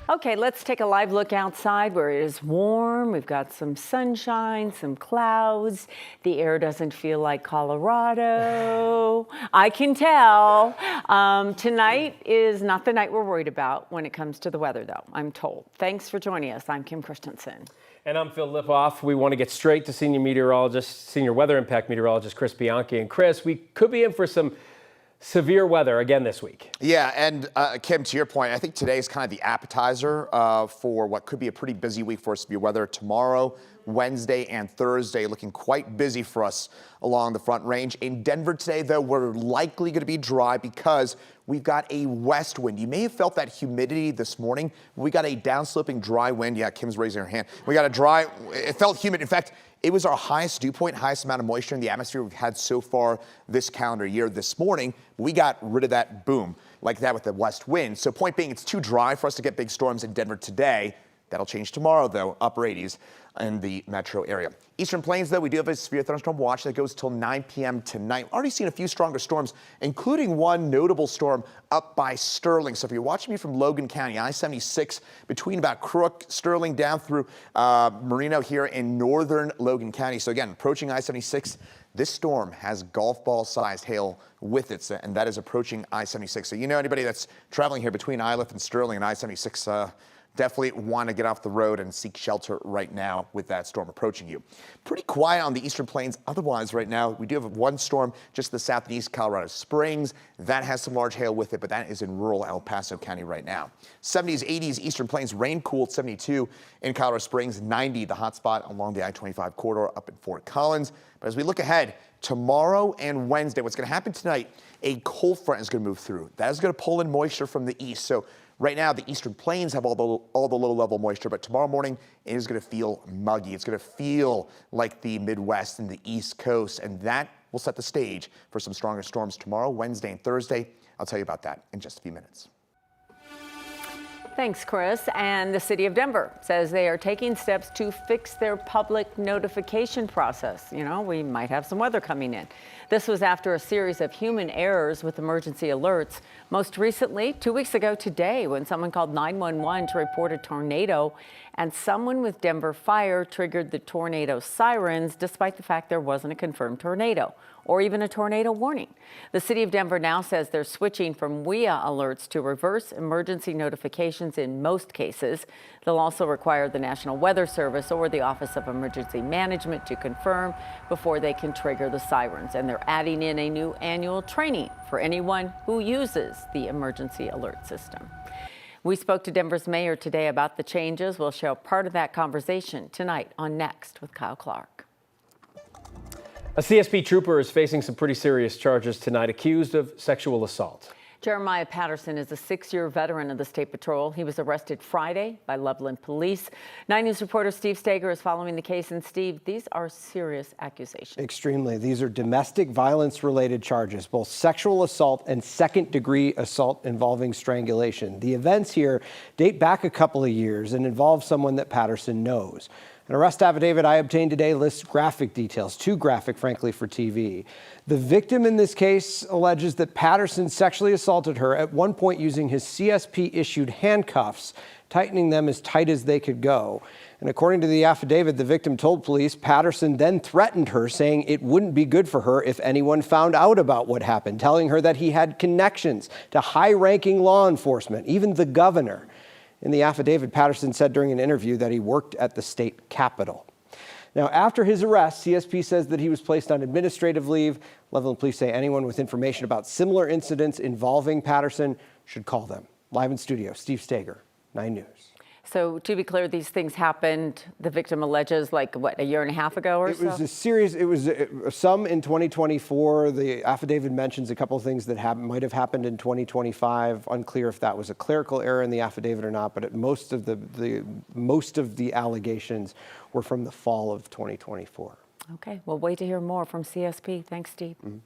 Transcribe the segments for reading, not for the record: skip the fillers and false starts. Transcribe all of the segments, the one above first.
Okay, let's take a live look outside where it is warm. We've got some sunshine, some clouds. The air doesn't feel like Colorado. I can tell. Tonight is not the night we're worried about when it comes to the weather, though, I'm told. Thanks for joining us. I'm Kim Christensen. And I'm Phil Lipoff. We want to get straight to senior weather impact meteorologist Chris Bianchi. And Chris, we could be in for some severe weather again this week. Yeah, and Kim, to your point, I think today is kind of the appetizer for what could be a pretty busy week for severe weather. Tomorrow, Wednesday, and Thursday looking quite busy for us along the Front Range. In Denver today, though, we're likely going to be dry because we've got a west wind. You may have felt that humidity this morning. We got a downsloping dry wind. Yeah, Kim's raising her hand. We got a dry, it felt humid. In fact, it was our highest dew point, highest amount of moisture in the atmosphere we've had so far this calendar year. This morning, we got rid of that boom like that with the west wind. So point being, it's too dry for us to get big storms in Denver today. That'll change tomorrow, though, upper 80s in the metro area. Eastern Plains, though, we do have a severe thunderstorm watch that goes till 9 p.m. tonight. Already seen a few stronger storms, including one notable storm up by Sterling. So if you're watching me from Logan County, I-76 between about Crook, Sterling, down through Marino here in northern Logan County. So again, approaching I-76, this storm has golf ball sized hail with it, and that is approaching I-76. So you know anybody that's traveling here between Iliff and Sterling and I-76, definitely want to get off the road and seek shelter right now with that storm approaching you. Pretty quiet on the Eastern Plains otherwise right now. We do have one storm just to the south and east, Colorado Springs. That has some large hail with it, but that is in rural El Paso County right now. 70s, 80s, Eastern Plains, rain cooled 72 in Colorado Springs, 90 the hot spot along the I-25 corridor up in Fort Collins. But as we look ahead, tomorrow and Wednesday, what's going to happen tonight, a cold front is going to move through. That is going to pull in moisture from the east. So right now, the Eastern Plains have all the low-level moisture, but tomorrow morning it is going to feel muggy. It's going to feel like the Midwest and the East Coast, and that will set the stage for some stronger storms tomorrow, Wednesday, and Thursday. I'll tell you about that in just a few minutes. Thanks, Chris. And the city of Denver says they are taking steps to fix their public notification process. You know, we might have some weather coming in. This was after a series of human errors with emergency alerts. Most recently, 2 weeks ago today, when someone called 911 to report a tornado, and someone with Denver Fire triggered the tornado sirens, despite the fact there wasn't a confirmed tornado or even a tornado warning. The city of Denver now says they're switching from WIA alerts to reverse emergency notifications in most cases. They'll also require the National Weather Service or the Office of Emergency Management to confirm before they can trigger the sirens. And they're adding in a new annual training for anyone who uses the emergency alert system. We spoke to Denver's mayor today about the changes. We'll show part of that conversation tonight on Next with Kyle Clark. A CSP trooper is facing some pretty serious charges tonight, accused of sexual assault. Jeremiah Patterson is a 6-year veteran of the State Patrol. He was arrested Friday by Loveland Police. 9 News reporter Steve Stager is following the case. And Steve, these are serious accusations. Extremely. These are domestic violence related charges, both sexual assault and second-degree assault involving strangulation. The events here date back a couple of years and involve someone that Patterson knows. An arrest affidavit I obtained today lists graphic details, too graphic, frankly, for TV. The victim in this case alleges that Patterson sexually assaulted her at one point using his CSP-issued handcuffs, tightening them as tight as they could go. And according to the affidavit, the victim told police Patterson then threatened her, saying it wouldn't be good for her if anyone found out about what happened, telling her that he had connections to high-ranking law enforcement, even the governor. In the affidavit, Patterson said during an interview that he worked at the state capitol. Now, after his arrest, CSP says that he was placed on administrative leave. Loveland Police say anyone with information about similar incidents involving Patterson should call them. Live in studio, Steve Stager, 9 News. So to be clear, these things happened, the victim alleges, like, what, a year and a half ago or so? It was a series, it was some in 2024. The affidavit mentions a couple of things that might have happened in 2025. Unclear if that was a clerical error in the affidavit or not, but most of the allegations were from the fall of 2024. Okay, we'll wait to hear more from CSP. Thanks, Steve. Mm-hmm.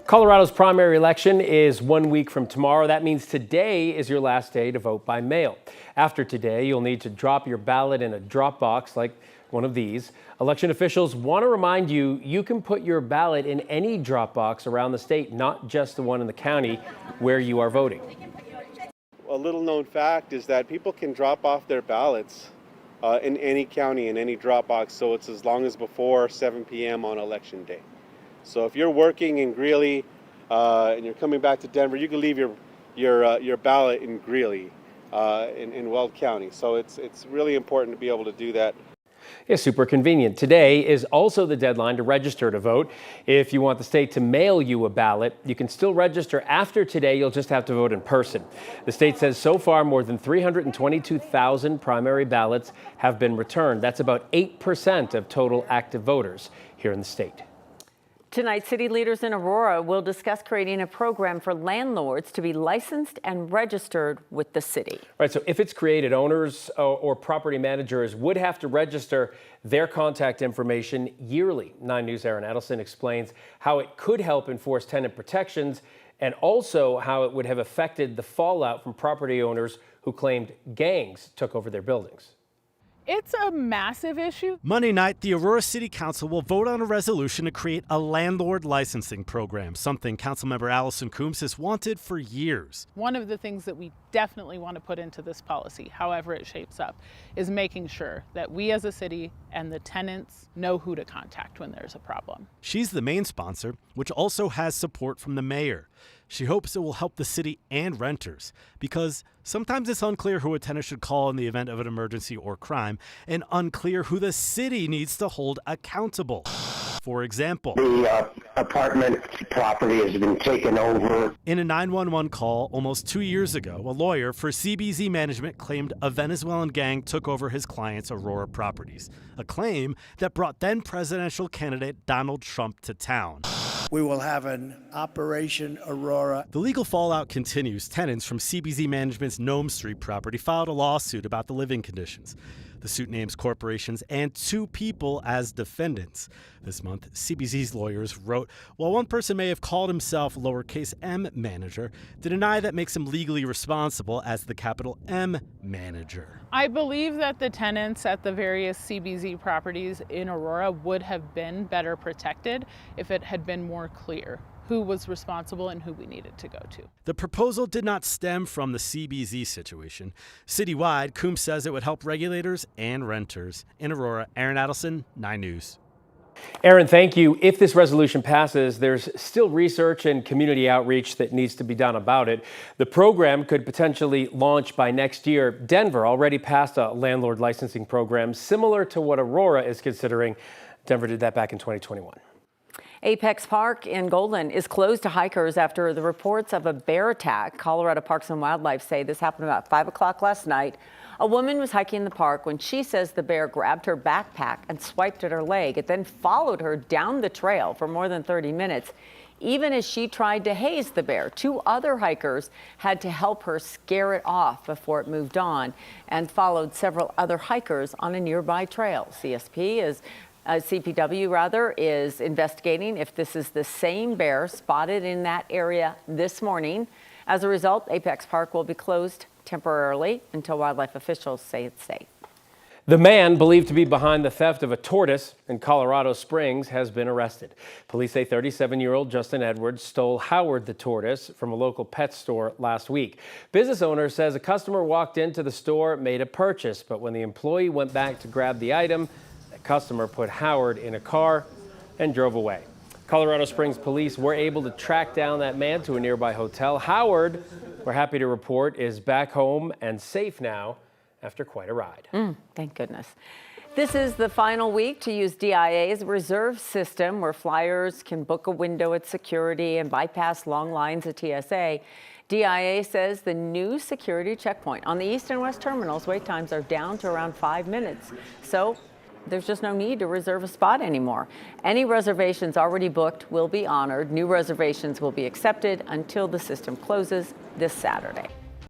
Colorado's primary election is 1 week from tomorrow. That means today is your last day to vote by mail. After today, you'll need to drop your ballot in a drop box like one of these. Election officials want to remind you, you can put your ballot in any drop box around the state, not just the one in the county where you are voting. a little known fact is that people can drop off their ballots in any county, in any drop box, so it's as long as before 7 p.m. on election day. So if you're working in Greeley and you're coming back to Denver, you can leave your ballot in Greeley in Weld County. So it's really important to be able to do that. Yeah, super convenient. Today is also the deadline to register to vote. If you want the state to mail you a ballot, you can still register after today. You'll just have to vote in person. The state says so far more than 322,000 primary ballots have been returned. That's about 8% of total active voters here in the state. Tonight, city leaders in Aurora will discuss creating a program for landlords to be licensed and registered with the city. Right, so if it's created, owners or property managers would have to register their contact information yearly. 9 News' Aaron Adelson explains how it could help enforce tenant protections and also how it would have affected the fallout from property owners who claimed gangs took over their buildings. It's a massive issue. Monday night, the Aurora City Council will vote on a resolution to create a landlord licensing program, something Councilmember Allison Coombs has wanted for years. One of the things that we definitely want to put into this policy, however it shapes up, is making sure that we as a city and the tenants know who to contact when there's a problem. She's the main sponsor, which also has support from the mayor. She hopes it will help the city and renters because sometimes it's unclear who a tenant should call in the event of an emergency or crime, and unclear who the city needs to hold accountable. For example, the apartment property has been taken over. In a 911 call almost 2 years ago, a lawyer for CBZ Management claimed a Venezuelan gang took over his client's Aurora properties, a claim that brought then presidential candidate Donald Trump to town. We will have an Operation Aurora. The legal fallout continues. Tenants from CBZ Management's Nome Street property filed a lawsuit about the living conditions. The suit names corporations and 2 people as defendants. This month, CBZ's lawyers wrote, while one person may have called himself lowercase m manager, to deny that makes him legally responsible as the capital M manager. I believe that the tenants at the various CBZ properties in Aurora would have been better protected if it had been more clear who was responsible and who we needed to go to. The proposal did not stem from the CBZ situation. Citywide, Coombs says it would help regulators and renters. In Aurora, Aaron Adelson, 9 News. Aaron, thank you. If this resolution passes, there's still research and community outreach that needs to be done about it. The program could potentially launch by next year. Denver already passed a landlord licensing program similar to what Aurora is considering. Denver did that back in 2021. Apex Park in Golden is closed to hikers after the reports of a bear attack. Colorado Parks and Wildlife say this happened about 5 o'clock last night. A woman was hiking the park when she says the bear grabbed her backpack and swiped at her leg. It then followed her down the trail for more than 30 minutes. Even as she tried to haze the bear, 2 other hikers had to help her scare it off before it moved on and followed several other hikers on a nearby trail. CPW is investigating if this is the same bear spotted in that area this morning. As a result, Apex Park will be closed temporarily until wildlife officials say it's safe. The man believed to be behind the theft of a tortoise in Colorado Springs has been arrested. Police say 37-year-old Justin Edwards stole Howard the tortoise from a local pet store last week. Business owner says a customer walked into the store, made a purchase, but when the employee went back to grab the item, the customer put Howard in a car and drove away. Colorado Springs police were able to track down that man to a nearby hotel. Howard, we're happy to report, is back home and safe now after quite a ride. Thank goodness. This is the final week to use DIA's reserve system where flyers can book a window at security and bypass long lines at TSA. DIA says the new security checkpoint on the east and west terminals wait times are down to around 5 minutes. So there's just no need to reserve a spot anymore. Any reservations already booked will be honored. New reservations will be accepted until the system closes this Saturday.